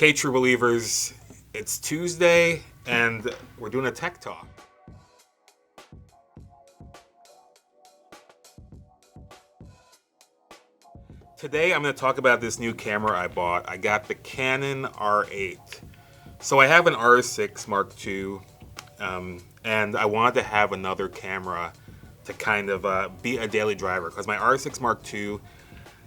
Okay, true believers, it's Tuesday and we're doing a tech talk. Today I'm going to talk about this new camera I bought. I got the Canon R8. So I have an R6 Mark II, and I wanted to have another camera to kind of be a daily driver, because my R6 Mark II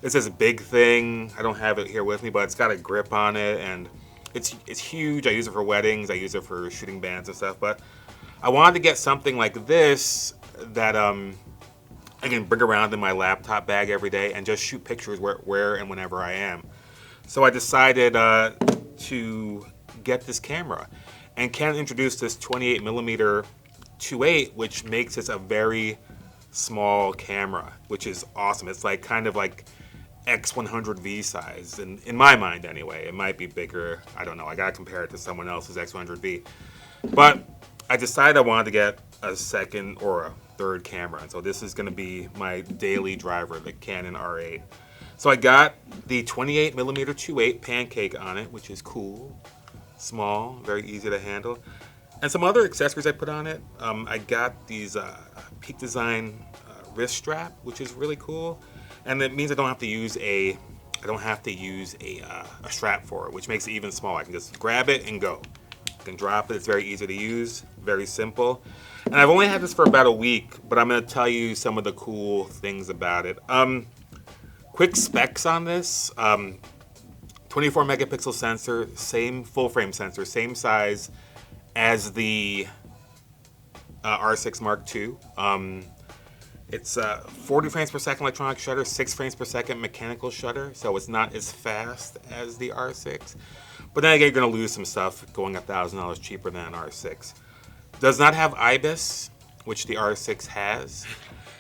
is this big thing. I don't have it here with me, but it's got a grip on it, and it's huge. I use it for weddings. I use it for shooting bands and stuff. But I wanted to get something like this that I can bring around in my laptop bag every day and just shoot pictures where and whenever I am. So I decided to get this camera. And Canon introduced this 28mm 2.8, which makes this a very small camera, which is awesome. It's like kind of like X100V size, in my mind anyway. It might be bigger, I don't know. I gotta compare it to someone else's X100V. But I decided I wanted to get a second or a third camera, and so this is gonna be my daily driver, the Canon R8. So I got the 28mm 2.8 pancake on it, which is cool, small, very easy to handle. And some other accessories I put on it. I got these Peak Design wrist strap, which is really cool. And it means I don't have to use a strap for it, which makes it even smaller. I can just grab it and go. I can drop it. It's very easy to use, very simple. And I've only had this for about a week, but I'm going to tell you some of the cool things about it. Quick specs on this. 24 megapixel sensor, same full frame sensor, same size as the R6 Mark II. It's 40 frames per second electronic shutter, 6 frames per second mechanical shutter, so it's not as fast as the R6. But then again, you're going to lose some stuff going $1,000 cheaper than an R6. Does not have IBIS, which the R6 has.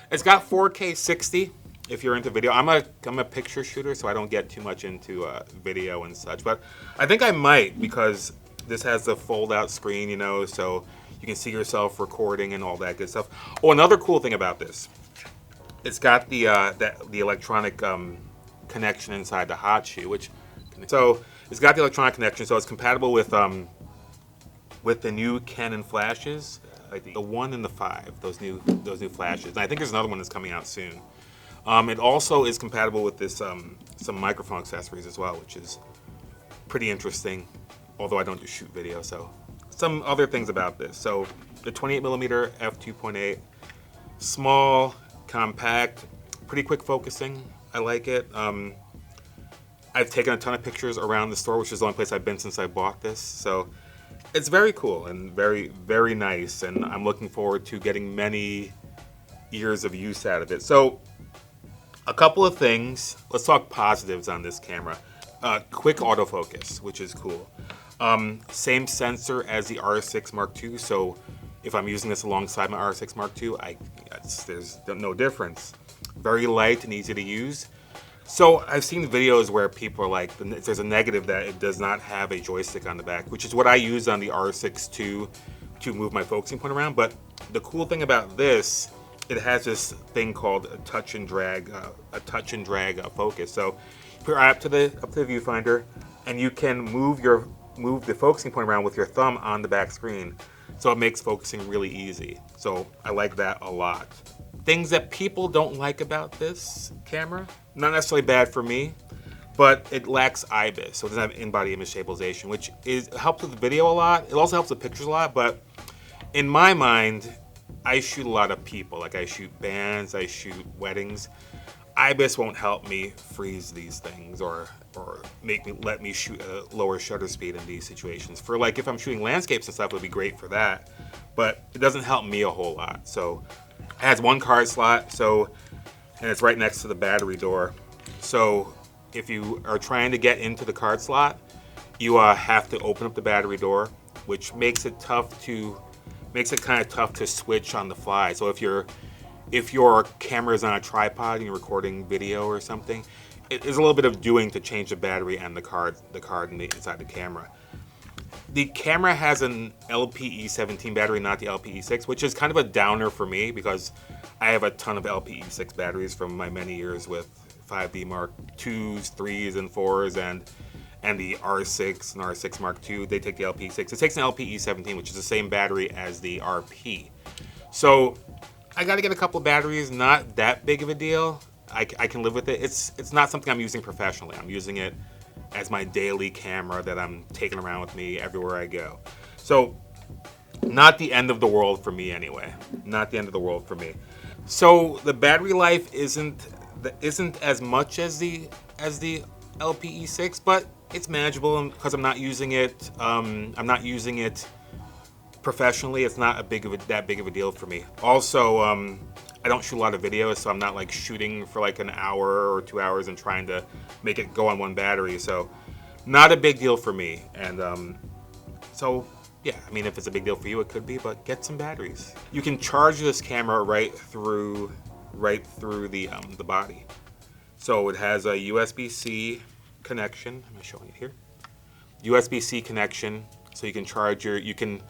It's got 4K 60 if you're into video. I'm a picture shooter, so I don't get too much into video and such. But I think I might, because this has the fold-out screen, you know, so you can see yourself recording and all that good stuff. Oh, another cool thing about this, it's got the electronic connection inside the hot shoe, so it's got the electronic connection, so it's compatible with the new Canon flashes, like the 1 and the 5, those new flashes. And I think there's another one that's coming out soon. It also is compatible with this some microphone accessories as well, which is pretty interesting. Although I don't do shoot video, so some other things about this. So the 28mm f2.8, small, compact, pretty quick focusing. I like it. I've taken a ton of pictures around the store, which is the only place I've been since I bought this. So it's very cool and very, very nice. And I'm looking forward to getting many years of use out of it. So a couple of things. Let's talk positives on this camera. Quick autofocus, which is cool. Same sensor as the R6 Mark II, so if I'm using this alongside my R6 Mark II, there's no difference. Very light and easy to use. So I've seen videos where people are like, there's a negative that it does not have a joystick on the back, which is what I use on the R6 II to move my focusing point around. But the cool thing about this, it has this thing called a touch and drag focus. So you put your eye up to the viewfinder, and you can move the focusing point around with your thumb on the back screen. So it makes focusing really easy. So I like that a lot. Things that people don't like about this camera, not necessarily bad for me, but it lacks IBIS, so it doesn't have in-body image stabilization, which helps with the video a lot. It also helps with pictures a lot, but in my mind, I shoot a lot of people. Like, I shoot bands, I shoot weddings. IBIS won't help me freeze these things or let me shoot a lower shutter speed in these situations. For like, if I'm shooting landscapes and stuff, it would be great for that, but it doesn't help me a whole lot. So it has one card slot, and it's right next to the battery door. So if you are trying to get into the card slot, you have to open up the battery door, which makes it kind of tough to switch on the fly. So if your camera is on a tripod and you're recording video or something, it is a little bit of doing to change the battery and the card inside the camera. The camera has an LPE17 battery, not the LPE6, which is kind of a downer for me because I have a ton of LPE6 batteries from my many years with 5D Mark IIs, 3s, and 4s, and and the R6 and R6 Mark II, they take the LPE6. It takes an LPE17, which is the same battery as the RP. So I got to get a couple of batteries, not that big of a deal. I can live with it. It's not something I'm using professionally. I'm using it as my daily camera that I'm taking around with me everywhere I go. So not the end of the world for me anyway. Not the end of the world for me. So the battery life isn't as much as the LPE6, but it's manageable because I'm not using it. I'm not using it professionally. It's not that big of a deal for me. Also, I don't shoot a lot of videos, so I'm not like shooting for like an hour or 2 hours and trying to make it go on one battery. So not a big deal for me. And so yeah, I mean, if it's a big deal for you, it could be, but get some batteries. You can charge this camera right through the body. So it has a USB-C connection. I'm showing it here. USB-C connection, so you can charge you can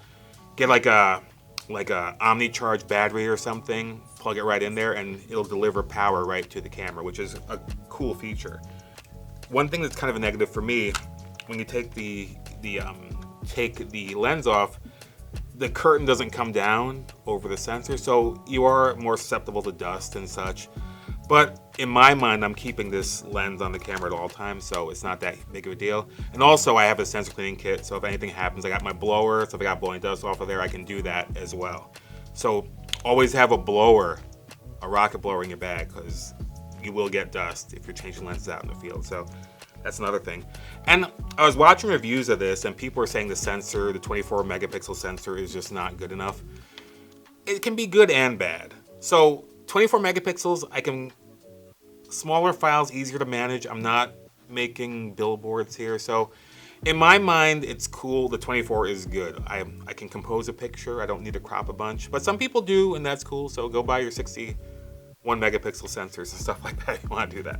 get like a OmniCharge battery or something, plug it right in there, and it'll deliver power right to the camera, which is a cool feature. One thing that's kind of a negative for me, when you take the lens off, the curtain doesn't come down over the sensor, so you are more susceptible to dust and such. But in my mind, I'm keeping this lens on the camera at all times, so it's not that big of a deal. And also, I have a sensor cleaning kit, so if anything happens, I got my blower, so if I got blowing dust off of there, I can do that as well. So always have a rocket blower in your bag, because you will get dust if you're changing lenses out in the field. So that's another thing. And I was watching reviews of this, and people were saying the 24 megapixel sensor is just not good enough. It can be good and bad. So 24 megapixels, smaller files, easier to manage. I'm not making billboards here. So in my mind, it's cool. The 24 is good. I can compose a picture. I don't need to crop a bunch, but some people do, and that's cool. So go buy your 61 megapixel sensors and stuff like that if you want to do that.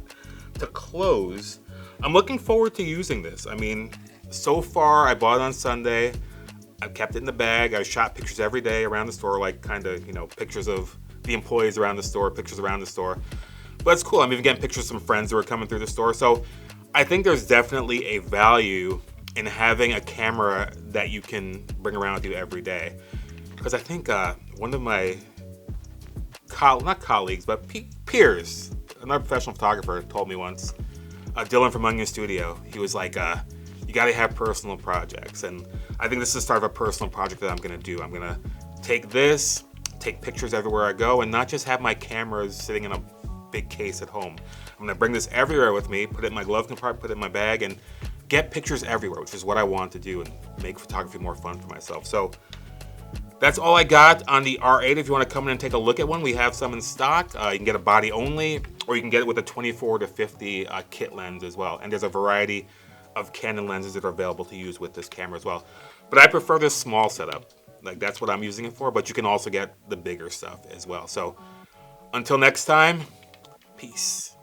To close, I'm looking forward to using this. I mean, so far, I bought it on Sunday. I've kept it in the bag. I shot pictures every day around the store, like kind of, pictures of the employees around the store, pictures around the store. But it's cool. I'm even getting pictures of some friends who are coming through the store. So I think there's definitely a value in having a camera that you can bring around with you every day. Because I think one of my not colleagues, but peers, another professional photographer, told me once, Dylan from Onion Studio, he was like, you got to have personal projects. And I think this is the start of a personal project that I'm going to do. I'm going to take pictures everywhere I go, and not just have my cameras sitting in a big case at home. I'm going to bring this everywhere with me, put it in my glove compartment, put it in my bag, and get pictures everywhere, which is what I want to do and make photography more fun for myself. So that's all I got on the R8. If you want to come in and take a look at one, we have some in stock. You can get a body only, or you can get it with a 24 to 50 kit lens as well. And there's a variety of Canon lenses that are available to use with this camera as well. But I prefer this small setup. Like, that's what I'm using it for, but you can also get the bigger stuff as well. So until next time, peace.